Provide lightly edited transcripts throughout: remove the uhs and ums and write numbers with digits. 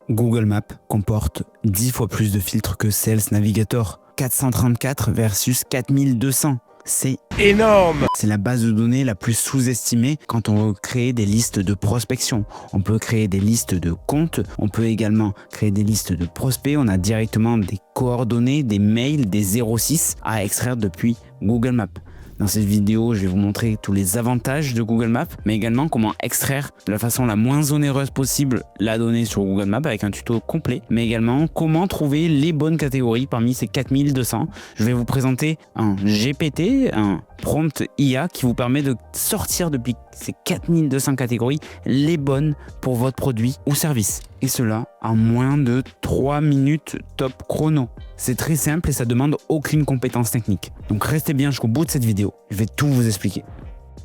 Google Maps comporte 10 fois plus de filtres que Sales Navigator. 434 versus 4200. C'est énorme! C'est la base de données la plus sous-estimée quand on veut créer des listes de prospection. On peut créer des listes de comptes, on peut également créer des listes de prospects. On a directement des coordonnées, des mails, des 06 à extraire depuis Google Maps. Dans cette vidéo, je vais vous montrer tous les avantages de Google Maps, mais également comment extraire de la façon la moins onéreuse possible la donnée sur Google Maps avec un tuto complet, mais également comment trouver les bonnes catégories parmi ces 4200. Je vais vous présenter un GPT, un prompt IA qui vous permet de sortir depuis ces 4200 catégories les bonnes pour votre produit ou service. Et cela en moins de 3 minutes top chrono. C'est très simple et ça demande aucune compétence technique. Donc restez bien jusqu'au bout de cette vidéo, je vais tout vous expliquer.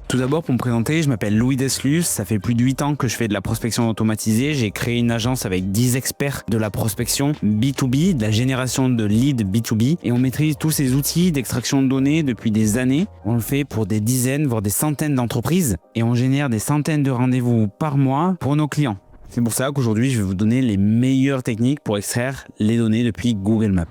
Tout d'abord, pour me présenter, je m'appelle Louis Deslus, ça fait plus de 8 ans que je fais de la prospection automatisée. J'ai créé une agence avec 10 experts de la prospection B2B, de la génération de leads B2B, et on maîtrise tous ces outils d'extraction de données depuis des années. On le fait pour des dizaines, voire des centaines d'entreprises, et on génère des centaines de rendez-vous par mois pour nos clients. C'est pour ça qu'aujourd'hui, je vais vous donner les meilleures techniques pour extraire les données depuis Google Maps.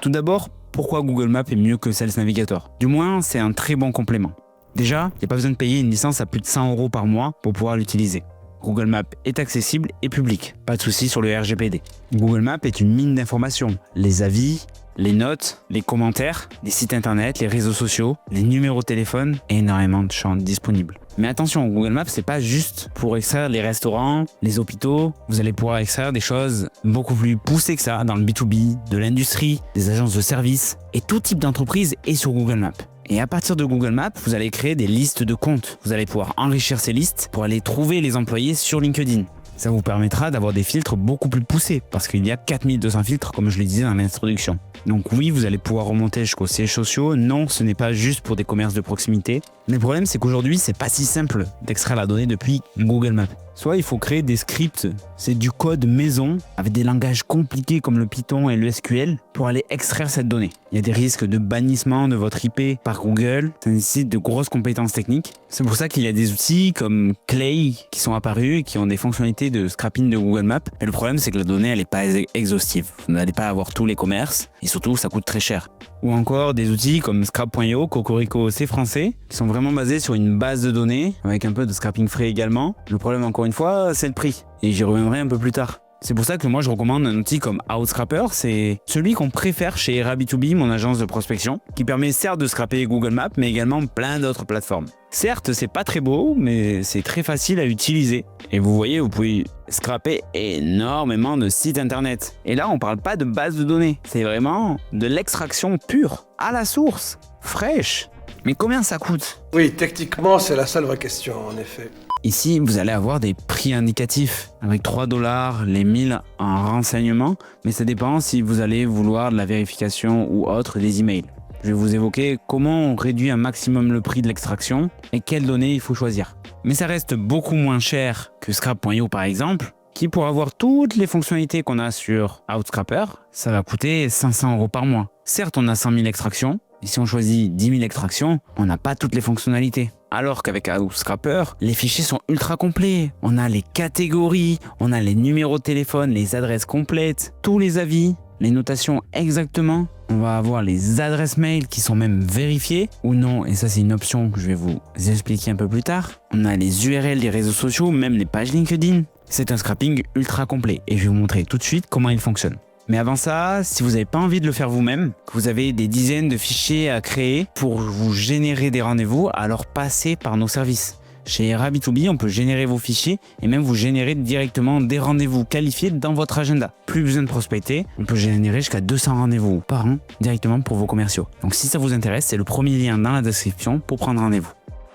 Tout d'abord, pourquoi Google Maps est mieux que Sales Navigator? Du moins, c'est un très bon complément. Déjà, il n'y a pas besoin de payer une licence à plus de 100 € par mois pour pouvoir l'utiliser. Google Maps est accessible et public, pas de souci sur le RGPD. Google Maps est une mine d'informations. Les avis, les notes, les commentaires, les sites internet, les réseaux sociaux, les numéros de téléphone et énormément de champs disponibles. Mais attention, Google Maps, c'est pas juste pour extraire les restaurants, les hôpitaux. Vous allez pouvoir extraire des choses beaucoup plus poussées que ça dans le B2B, de l'industrie, des agences de services et tout type d'entreprise est sur Google Maps. Et à partir de Google Maps, vous allez créer des listes de comptes. Vous allez pouvoir enrichir ces listes pour aller trouver les employés sur LinkedIn. Ça vous permettra d'avoir des filtres beaucoup plus poussés parce qu'il y a 4200 filtres comme je le disais dans l'introduction. Donc oui, vous allez pouvoir remonter jusqu'aux sièges sociaux. Non, ce n'est pas juste pour des commerces de proximité. Mais le problème, c'est qu'aujourd'hui, c'est pas si simple d'extraire la donnée depuis Google Maps. Soit il faut créer des scripts, c'est du code maison avec des langages compliqués comme le Python et le SQL pour aller extraire cette donnée. Il y a des risques de bannissement de votre IP par Google, ça nécessite de grosses compétences techniques. C'est pour ça qu'il y a des outils comme Clay qui sont apparus et qui ont des fonctionnalités de scrapping de Google Maps. Mais le problème, c'est que la donnée, elle n'est pas exhaustive. Vous n'allez pas avoir tous les commerces et surtout, ça coûte très cher. Ou encore des outils comme Scrap.io, Cocorico, c'est français, qui sont vraiment basés sur une base de données, avec un peu de scrapping frais également. Le problème, encore une fois, c'est le prix. Et j'y reviendrai un peu plus tard. C'est pour ça que moi je recommande un outil comme Outscraper, c'est celui qu'on préfère chez Era B2B, mon agence de prospection, qui permet certes de scraper Google Maps, mais également plein d'autres plateformes. Certes, c'est pas très beau, mais c'est très facile à utiliser. Et vous voyez, vous pouvez scraper énormément de sites internet. Et là, on parle pas de base de données, c'est vraiment de l'extraction pure, à la source, fraîche. Mais combien ça coûte? Oui, techniquement, c'est la seule vraie question, en effet. Ici, vous allez avoir des prix indicatifs avec 3 $, les 1000 en renseignement, mais ça dépend si vous allez vouloir de la vérification ou autre des emails. Je vais vous évoquer comment on réduit un maximum le prix de l'extraction et quelles données il faut choisir. Mais ça reste beaucoup moins cher que Scrap.io par exemple, qui pour avoir toutes les fonctionnalités qu'on a sur Outscraper, ça va coûter 500 € par mois. Certes, on a 100 000 extractions, et si on choisit 10 000 extractions, on n'a pas toutes les fonctionnalités. Alors qu'avec Outscraper, les fichiers sont ultra complets. On a les catégories, on a les numéros de téléphone, les adresses complètes, tous les avis, les notations exactement. On va avoir les adresses mail qui sont même vérifiées ou non, et ça c'est une option que je vais vous expliquer un peu plus tard. On a les URL des réseaux sociaux, même les pages LinkedIn. C'est un scrapping ultra complet et je vais vous montrer tout de suite comment il fonctionne. Mais avant ça, si vous n'avez pas envie de le faire vous-même, que vous avez des dizaines de fichiers à créer pour vous générer des rendez-vous, alors passez par nos services. Chez Era B2B, on peut générer vos fichiers et même vous générer directement des rendez-vous qualifiés dans votre agenda. Plus besoin de prospecter, on peut générer jusqu'à 200 rendez-vous par an directement pour vos commerciaux. Donc si ça vous intéresse, c'est le premier lien dans la description pour prendre rendez-vous.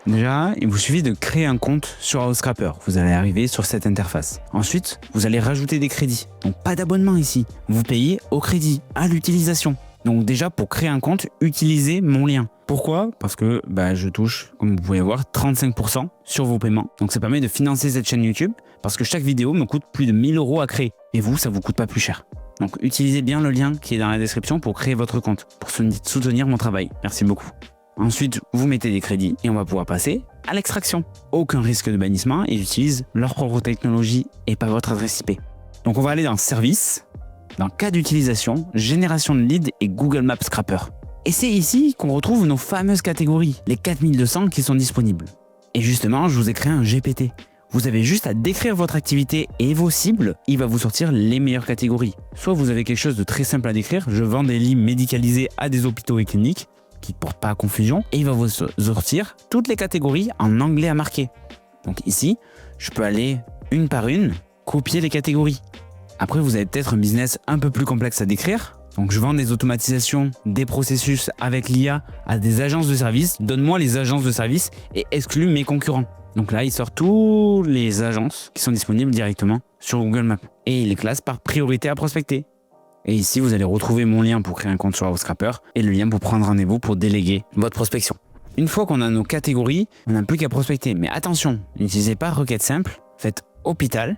Déjà, il vous suffit de créer un compte sur Outscraper. Vous allez arriver sur cette interface. Ensuite, vous allez rajouter des crédits. Donc pas d'abonnement ici. Vous payez au crédit, à l'utilisation. Donc déjà, pour créer un compte, utilisez mon lien. Pourquoi? Parce que je touche, comme vous pouvez voir, 35% sur vos paiements. Donc ça permet de financer cette chaîne YouTube parce que chaque vidéo me coûte plus de 1000 € à créer. Et vous, ça vous coûte pas plus cher. Donc utilisez bien le lien qui est dans la description pour créer votre compte, pour soutenir mon travail. Merci beaucoup. Ensuite, vous mettez des crédits et on va pouvoir passer à l'extraction. Aucun risque de bannissement et ils utilisent leur propre technologie et pas votre adresse IP. Donc on va aller dans Service, dans Cas d'utilisation, Génération de leads et Google Maps Scrapper. Et c'est ici qu'on retrouve nos fameuses catégories, les 4200 qui sont disponibles. Et justement, je vous ai créé un GPT. Vous avez juste à décrire votre activité et vos cibles, il va vous sortir les meilleures catégories. Soit vous avez quelque chose de très simple à décrire, je vends des lits médicalisés à des hôpitaux et cliniques, qui ne portent pas à confusion, et il va vous sortir toutes les catégories en anglais à marquer. Donc ici, je peux aller une par une, copier les catégories. Après, vous avez peut-être un business un peu plus complexe à décrire. Donc je vends des automatisations, des processus avec l'IA à des agences de services. Donne-moi les agences de services et exclue mes concurrents. Donc là, il sort toutes les agences qui sont disponibles directement sur Google Maps. Et il les classe par priorité à prospecter. Et ici, vous allez retrouver mon lien pour créer un compte sur Scrapper et le lien pour prendre rendez-vous pour déléguer votre prospection. Une fois qu'on a nos catégories, on n'a plus qu'à prospecter. Mais attention, n'utilisez pas requête simple, faites hôpital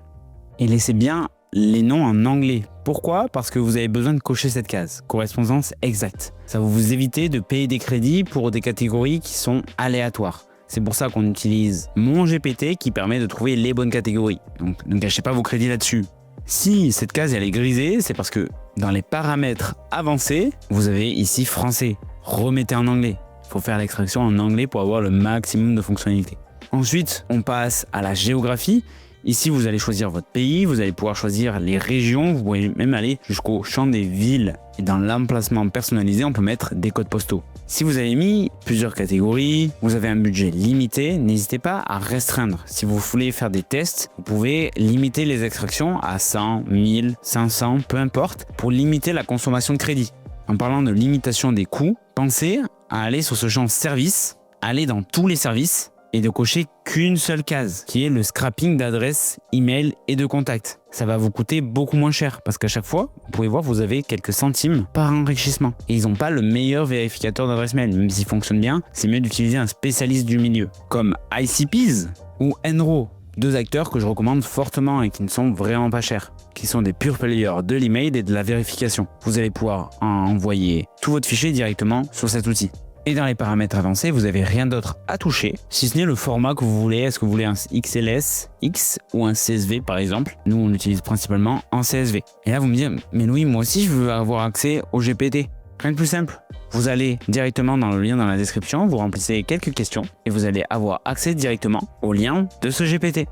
et laissez bien les noms en anglais. Pourquoi ? Parce que vous avez besoin de cocher cette case, correspondance exacte. Ça va vous éviter de payer des crédits pour des catégories qui sont aléatoires. C'est pour ça qu'on utilise mon GPT qui permet de trouver les bonnes catégories. Donc ne gâchez pas vos crédits là-dessus. Si cette case elle est grisée, c'est parce que dans les paramètres avancés, vous avez ici français. Remettez en anglais. Il faut faire l'extraction en anglais pour avoir le maximum de fonctionnalités. Ensuite, on passe à la géographie. Ici, vous allez choisir votre pays, vous allez pouvoir choisir les régions, vous pouvez même aller jusqu'au champ des villes. Et dans l'emplacement personnalisé, on peut mettre des codes postaux. Si vous avez mis plusieurs catégories, vous avez un budget limité, n'hésitez pas à restreindre. Si vous voulez faire des tests, vous pouvez limiter les extractions à 100, 1000, 500, peu importe, pour limiter la consommation de crédit. En parlant de limitation des coûts, pensez à aller sur ce champ service, aller dans tous les services, et de cocher qu'une seule case, qui est le scrapping d'adresses, email et de contacts. Ça va vous coûter beaucoup moins cher, parce qu'à chaque fois, vous pouvez voir, vous avez quelques centimes par enrichissement. Et ils n'ont pas le meilleur vérificateur d'adresse mail, même s'il fonctionne bien, c'est mieux d'utiliser un spécialiste du milieu, comme ICPs ou Enro, deux acteurs que je recommande fortement et qui ne sont vraiment pas chers, qui sont des pure players de l'email et de la vérification. Vous allez pouvoir envoyer tout votre fichier directement sur cet outil. Et dans les paramètres avancés, vous n'avez rien d'autre à toucher, si ce n'est le format que vous voulez. Est-ce que vous voulez un XLS, X ou un CSV par exemple? Nous, on l'utilise principalement en CSV. Et là, vous me dites, mais Louis, moi aussi, je veux avoir accès au GPT. Rien de plus simple. Vous allez directement dans le lien dans la description, vous remplissez quelques questions et vous allez avoir accès directement au lien de ce GPT.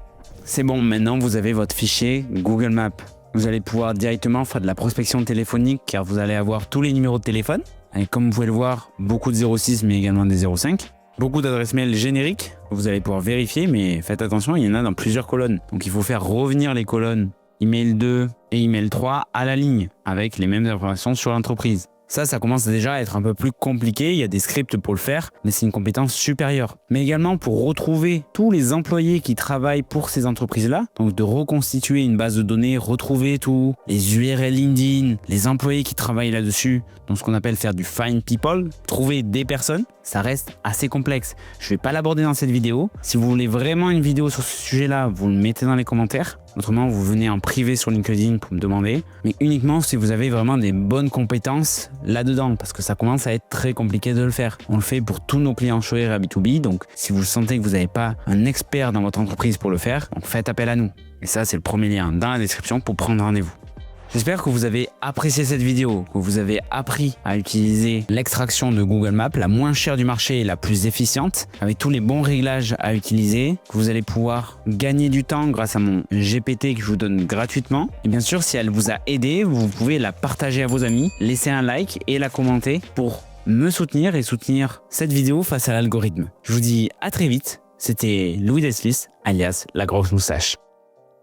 C'est bon, maintenant vous avez votre fichier Google Maps. Vous allez pouvoir directement faire de la prospection téléphonique car vous allez avoir tous les numéros de téléphone. Et comme vous pouvez le voir, beaucoup de 06 mais également des 05. Beaucoup d'adresses mail génériques, vous allez pouvoir vérifier, mais faites attention, il y en a dans plusieurs colonnes. Donc il faut faire revenir les colonnes email 2 et email 3 à la ligne, avec les mêmes informations sur l'entreprise. Ça commence déjà à être un peu plus compliqué, il y a des scripts pour le faire, mais c'est une compétence supérieure. Mais également pour retrouver tous les employés qui travaillent pour ces entreprises-là, donc de reconstituer une base de données, retrouver tous les URL LinkedIn, les employés qui travaillent là-dessus, donc ce qu'on appelle faire du find people, trouver des personnes, ça reste assez complexe. Je ne vais pas l'aborder dans cette vidéo. Si vous voulez vraiment une vidéo sur ce sujet-là, vous le mettez dans les commentaires. Autrement, vous venez en privé sur LinkedIn pour me demander, mais uniquement si vous avez vraiment des bonnes compétences là-dedans, parce que ça commence à être très compliqué de le faire. On le fait pour tous nos clients Shower à B2B, donc si vous sentez que vous n'avez pas un expert dans votre entreprise pour le faire, donc faites appel à nous. Et ça, c'est le premier lien dans la description pour prendre rendez-vous. J'espère que vous avez apprécié cette vidéo, que vous avez appris à utiliser l'extraction de Google Maps, la moins chère du marché et la plus efficiente, avec tous les bons réglages à utiliser, que vous allez pouvoir gagner du temps grâce à mon GPT que je vous donne gratuitement. Et bien sûr, si elle vous a aidé, vous pouvez la partager à vos amis, laisser un like et la commenter pour me soutenir et soutenir cette vidéo face à l'algorithme. Je vous dis à très vite, c'était Louis Deslis, alias La Grosse Moustache.